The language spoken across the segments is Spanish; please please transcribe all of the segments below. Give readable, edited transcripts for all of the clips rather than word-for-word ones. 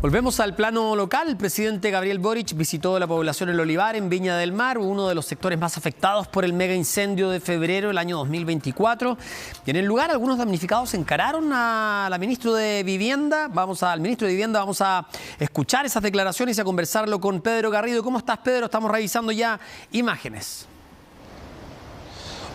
Volvemos al plano local. El presidente Gabriel Boric visitó la población El Olivar en Viña del Mar, uno de los sectores más afectados por el mega incendio de febrero del año 2024. Y en el lugar algunos damnificados encararon al ministro de Vivienda. Vamos a escuchar esas declaraciones y a conversarlo con Pedro Garrido. ¿Cómo estás, Pedro? Estamos revisando ya imágenes.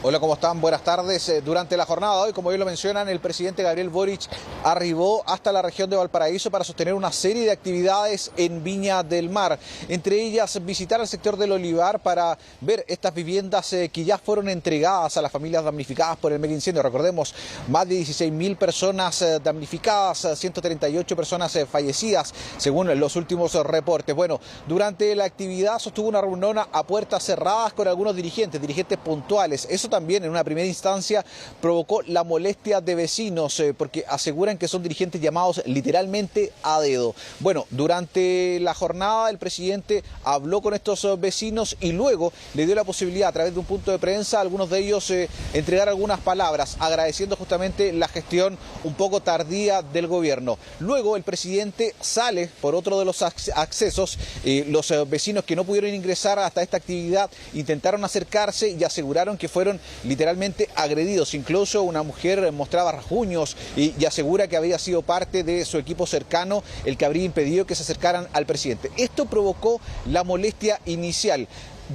Hola, ¿cómo están? Buenas tardes. Durante la jornada de hoy, como bien lo mencionan, el presidente Gabriel Boric arribó hasta la región de Valparaíso para sostener una serie de actividades en Viña del Mar. Entre ellas, visitar el sector del Olivar para ver estas viviendas que ya fueron entregadas a las familias damnificadas por el mega incendio. Recordemos, más de 16.000 personas damnificadas, 138 personas fallecidas, según los últimos reportes. Bueno, durante la actividad sostuvo una reunión a puertas cerradas con algunos dirigentes puntuales. Eso también en una primera instancia provocó la molestia de vecinos porque aseguran que son dirigentes llamados literalmente a dedo. Bueno, durante la jornada el presidente habló con estos vecinos y luego le dio la posibilidad a través de un punto de prensa a algunos de ellos entregar algunas palabras agradeciendo justamente la gestión un poco tardía del gobierno. Luego el presidente sale por otro de los accesos. Los vecinos que no pudieron ingresar hasta esta actividad intentaron acercarse y aseguraron que fueron literalmente agredidos. Incluso una mujer mostraba rasguños y asegura que había sido parte de su equipo cercano el que habría impedido que se acercaran al presidente. Esto provocó la molestia inicial.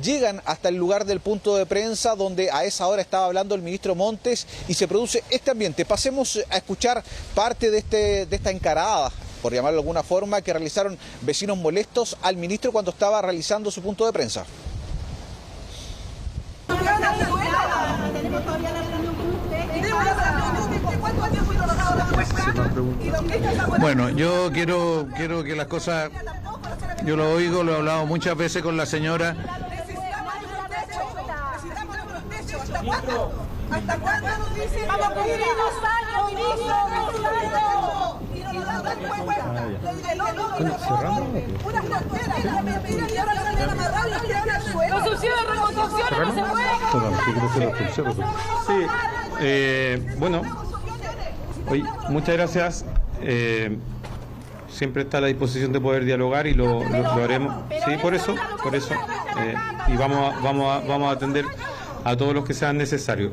Llegan hasta el lugar del punto de prensa donde a esa hora estaba hablando el ministro Montes y se produce este ambiente. Pasemos a escuchar parte de esta encarada, por llamarlo de alguna forma, que realizaron vecinos molestos al ministro cuando estaba realizando su punto de prensa. Bueno, yo quiero que las cosas, yo lo oigo, lo he hablado muchas veces con la señora. ¿Hasta cuándo nos dicen? Vamos a cumplir 2 años, ministro. Y no nos dan cuenta. Una frontera. Y ahora la van a amarrar los que hablan suelo. Construcción, reconstrucción, no se puede. Sí, bueno, oye, muchas gracias. Siempre está a la disposición de poder dialogar y lo haremos. Sí, por eso. Y vamos a atender a todos los que sean necesarios.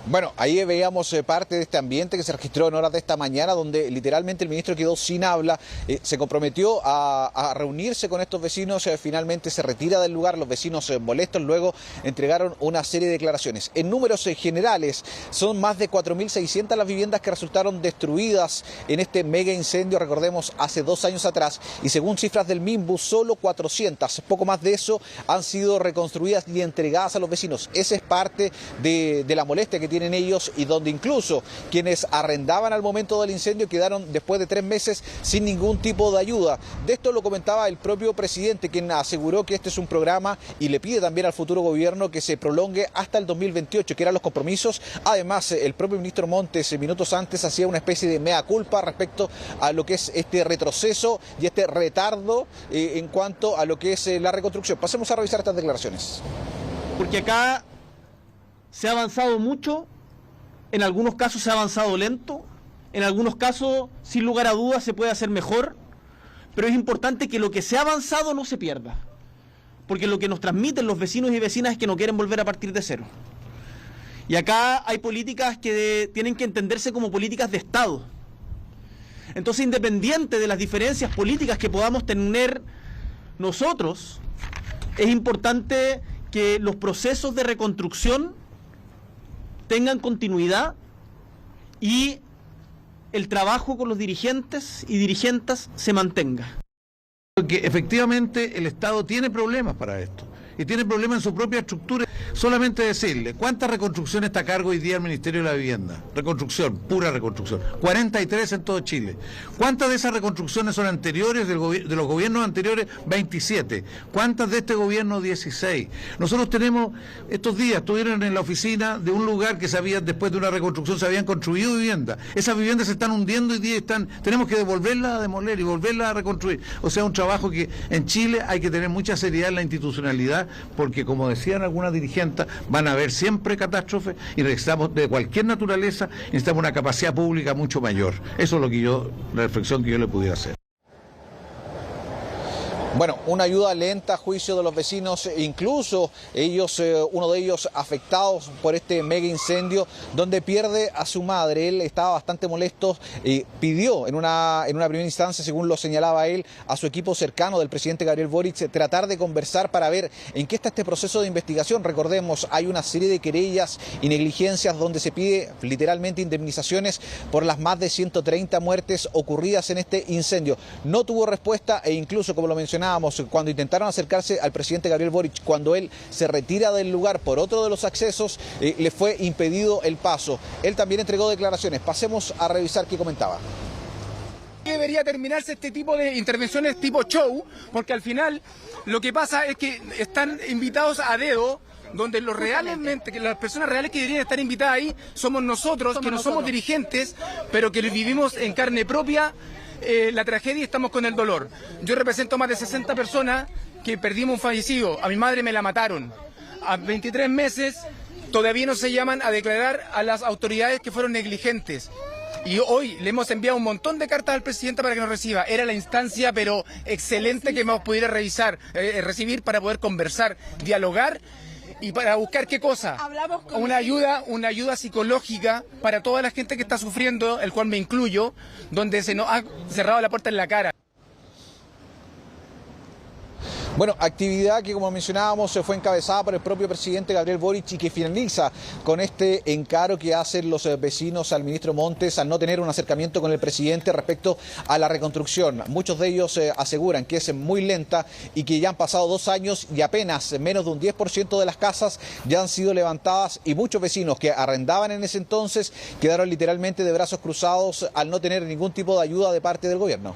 Bueno, ahí veíamos parte de este ambiente que se registró en horas de esta mañana, donde literalmente el ministro quedó sin habla, se comprometió a reunirse con estos vecinos, finalmente se retira del lugar, los vecinos molestos luego entregaron una serie de declaraciones. En números generales, son más de 4.600 las viviendas que resultaron destruidas en este mega incendio, recordemos, hace 2 años atrás, y según cifras del MIMBU, solo 400, poco más de eso, han sido reconstruidas y entregadas a los vecinos. Esa es parte de la molestia que tienen ellos y donde incluso quienes arrendaban al momento del incendio quedaron después de 3 meses sin ningún tipo de ayuda. De esto lo comentaba el propio presidente, quien aseguró que este es un programa y le pide también al futuro gobierno que se prolongue hasta el 2028, que eran los compromisos. Además, el propio ministro Montes minutos antes hacía una especie de mea culpa respecto a lo que es este retroceso y este retardo en cuanto a lo que es la reconstrucción. Pasemos a revisar estas declaraciones. Porque acá se ha avanzado mucho, en algunos casos se ha avanzado lento, en algunos casos, sin lugar a dudas, se puede hacer mejor, pero es importante que lo que se ha avanzado no se pierda, porque lo que nos transmiten los vecinos y vecinas es que no quieren volver a partir de cero. Y acá hay políticas que tienen que entenderse como políticas de Estado. Entonces, independiente de las diferencias políticas que podamos tener nosotros, es importante que los procesos de reconstrucción tengan continuidad y el trabajo con los dirigentes y dirigentas se mantenga. Porque efectivamente el Estado tiene problemas para esto y tiene problemas en su propia estructura. Solamente decirle, ¿cuántas reconstrucciones está a cargo hoy día el Ministerio de la Vivienda? Reconstrucción, pura reconstrucción. 43 en todo Chile. ¿Cuántas de esas reconstrucciones son anteriores de los gobiernos anteriores? 27. ¿Cuántas de este gobierno? 16. Nosotros tenemos, estos días estuvieron en la oficina de un lugar que después de una reconstrucción se habían construido viviendas. Esas viviendas se están hundiendo y tenemos que devolverlas a demoler y volverlas a reconstruir. O sea, un trabajo que en Chile hay que tener mucha seriedad en la institucionalidad porque como decían algunas dirigentes, van a haber siempre catástrofes y necesitamos de cualquier naturaleza, necesitamos una capacidad pública mucho mayor. Eso es la reflexión que yo le pudiera hacer. Bueno, una ayuda lenta a juicio de los vecinos, incluso ellos, uno de ellos afectados por este mega incendio, donde pierde a su madre. Él estaba bastante molesto y pidió en una primera instancia, según lo señalaba él, a su equipo cercano del presidente Gabriel Boric, tratar de conversar para ver en qué está este proceso de investigación. Recordemos, hay una serie de querellas y negligencias donde se pide literalmente indemnizaciones por las más de 130 muertes ocurridas en este incendio. No tuvo respuesta e incluso, como lo mencionaba, cuando intentaron acercarse al presidente Gabriel Boric, cuando él se retira del lugar por otro de los accesos, le fue impedido el paso. Él también entregó declaraciones. Pasemos a revisar qué comentaba. Debería terminarse este tipo de intervenciones tipo show, porque al final lo que pasa es que están invitados a dedo, donde las personas reales que deberían estar invitadas ahí somos nosotros, que no somos dirigentes, pero que vivimos en carne propia la tragedia y estamos con el dolor. Yo represento más de 60 personas que perdimos un fallecido. A mi madre me la mataron. A 23 meses todavía no se llaman a declarar a las autoridades que fueron negligentes. Y hoy le hemos enviado un montón de cartas al presidente para que nos reciba. Era la instancia, pero excelente, que nos pudiera recibir para poder conversar, dialogar. ¿Y para buscar qué cosa? Una ayuda psicológica para toda la gente que está sufriendo, el cual me incluyo, donde se nos ha cerrado la puerta en la cara. Bueno, actividad que, como mencionábamos, fue encabezada por el propio presidente Gabriel Boric y que finaliza con este encaro que hacen los vecinos al ministro Montes al no tener un acercamiento con el presidente respecto a la reconstrucción. Muchos de ellos aseguran que es muy lenta y que ya han pasado 2 años y apenas menos de un 10% de las casas ya han sido levantadas, y muchos vecinos que arrendaban en ese entonces quedaron literalmente de brazos cruzados al no tener ningún tipo de ayuda de parte del gobierno.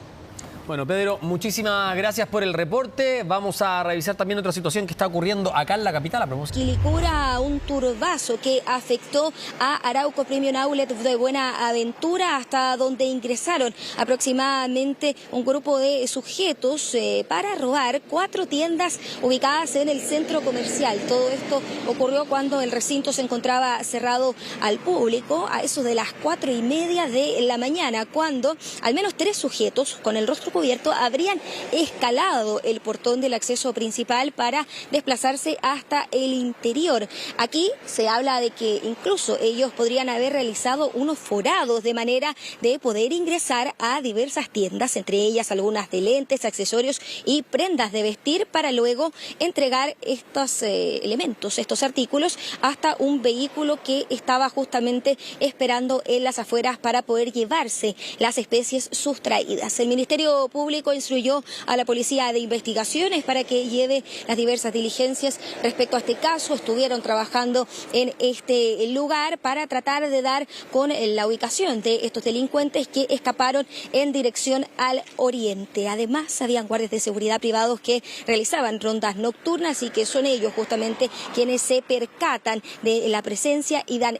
Bueno, Pedro, muchísimas gracias por el reporte. Vamos a revisar también otra situación que está ocurriendo acá en la capital. Quilicura, un turbazo que afectó a Arauco Premium Outlet de Buenaventura, hasta donde ingresaron aproximadamente un grupo de sujetos para robar 4 tiendas ubicadas en el centro comercial. Todo esto ocurrió cuando el recinto se encontraba cerrado al público, a eso de las 4:30 de la mañana, cuando al menos 3 sujetos con el rostro cubierto habrían escalado el portón del acceso principal para desplazarse hasta el interior. Aquí se habla de que incluso ellos podrían haber realizado unos forados de manera de poder ingresar a diversas tiendas, entre ellas algunas de lentes, accesorios y prendas de vestir, para luego entregar estos elementos, estos artículos, hasta un vehículo que estaba justamente esperando en las afueras para poder llevarse las especies sustraídas. El Ministerio Público instruyó a la Policía de Investigaciones para que lleve las diversas diligencias respecto a este caso. Estuvieron trabajando en este lugar para tratar de dar con la ubicación de estos delincuentes que escaparon en dirección al oriente. Además, habían guardias de seguridad privados que realizaban rondas nocturnas y que son ellos justamente quienes se percatan de la presencia y dan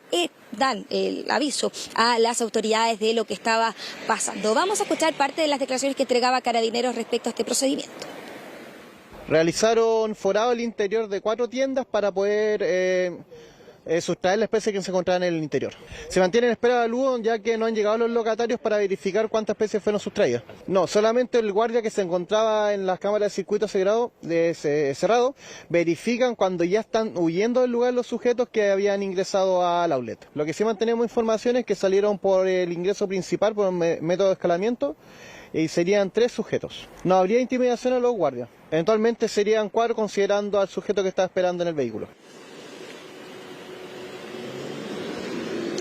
el aviso a las autoridades de lo que estaba pasando. Vamos a escuchar parte de las declaraciones que entregaba Carabineros respecto a este procedimiento. Realizaron forado al interior de 4 tiendas para poder sustraer la especie que se encontraba en el interior. Se mantiene en espera de luz, ya que no han llegado los locatarios para verificar cuántas especies fueron sustraídas. No, solamente el guardia que se encontraba en las cámaras de circuito cerrado verifican cuando ya están huyendo del lugar los sujetos que habían ingresado al outlet. Lo que sí mantenemos información es que salieron por el ingreso principal, por un método de escalamiento, y serían 3 sujetos. No habría intimidación a los guardias. Eventualmente serían 4, considerando al sujeto que estaba esperando en el vehículo.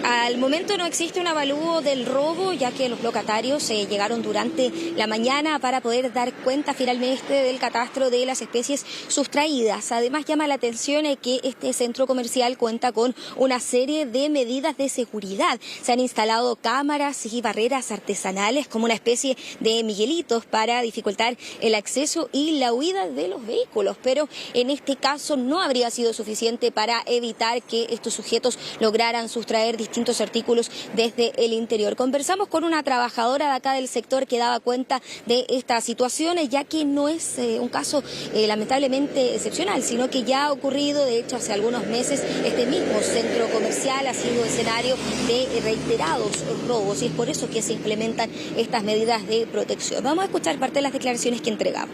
Al momento no existe un avalúo del robo, ya que los locatarios llegaron durante la mañana para poder dar cuenta finalmente del catastro de las especies sustraídas. Además, llama la atención que este centro comercial cuenta con una serie de medidas de seguridad. Se han instalado cámaras y barreras artesanales como una especie de miguelitos para dificultar el acceso y la huida de los vehículos. Pero en este caso no habría sido suficiente para evitar que estos sujetos lograran sustraer distintas distintos artículos desde el interior. Conversamos con una trabajadora de acá del sector que daba cuenta de esta situación, ya que no es un caso lamentablemente excepcional, sino que ya ha ocurrido. De hecho, hace algunos meses este mismo centro comercial ha sido escenario de reiterados robos y es por eso que se implementan estas medidas de protección. Vamos a escuchar parte de las declaraciones que entregaba.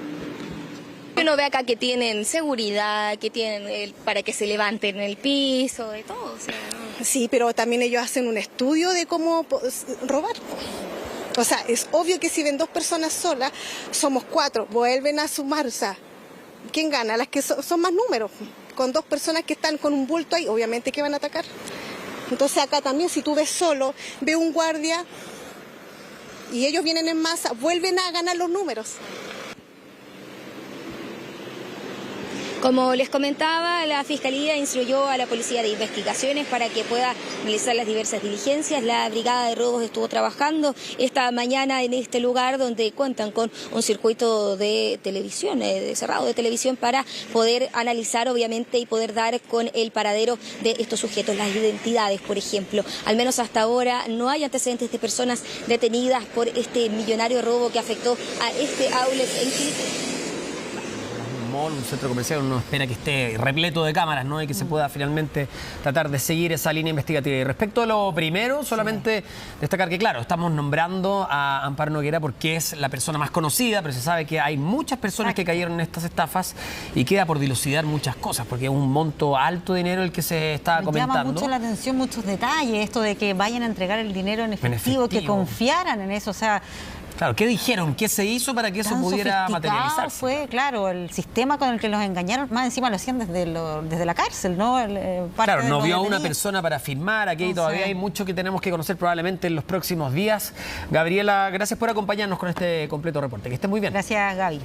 Uno ve acá que tienen seguridad, que tienen para que se levanten en el piso, de todo. O sea, sí, pero también ellos hacen un estudio de cómo robar. O sea, es obvio que si ven 2 personas solas, somos 4, vuelven a sumar. O sea, ¿quién gana? Las que son más números. Con 2 personas que están con un bulto ahí, obviamente que van a atacar. Entonces acá también, si tú ves solo, ve un guardia y ellos vienen en masa, vuelven a ganar los números. Como les comentaba, la Fiscalía instruyó a la Policía de Investigaciones para que pueda realizar las diversas diligencias. La Brigada de Robos estuvo trabajando esta mañana en este lugar donde cuentan con un circuito de televisión, de cerrado de televisión, para poder analizar obviamente y poder dar con el paradero de estos sujetos, las identidades, por ejemplo. Al menos hasta ahora no hay antecedentes de personas detenidas por este millonario robo que afectó a este outlet en Quilpué. Un centro comercial, uno espera que esté repleto de cámaras, ¿no? Y que se pueda finalmente tratar de seguir esa línea investigativa. Y respecto a lo primero, solamente destacar que, claro, estamos nombrando a Amparo Noguera porque es la persona más conocida, pero se sabe que hay muchas personas que cayeron en estas estafas y queda por dilucidar muchas cosas, porque es un monto alto de dinero el que se está comentando. Llama mucho la atención muchos detalles, esto de que vayan a entregar el dinero en efectivo, que confiaran en eso, o sea... Claro, ¿qué dijeron? ¿Qué se hizo para que eso pudiera materializarse? Fue, claro, el sistema con el que los engañaron, más encima lo hacían desde la cárcel, ¿no? Claro, no vio a una persona para firmar, aquí todavía hay mucho que tenemos que conocer probablemente en los próximos días. Gabriela, gracias por acompañarnos con este completo reporte. Que esté muy bien. Gracias, Gaby.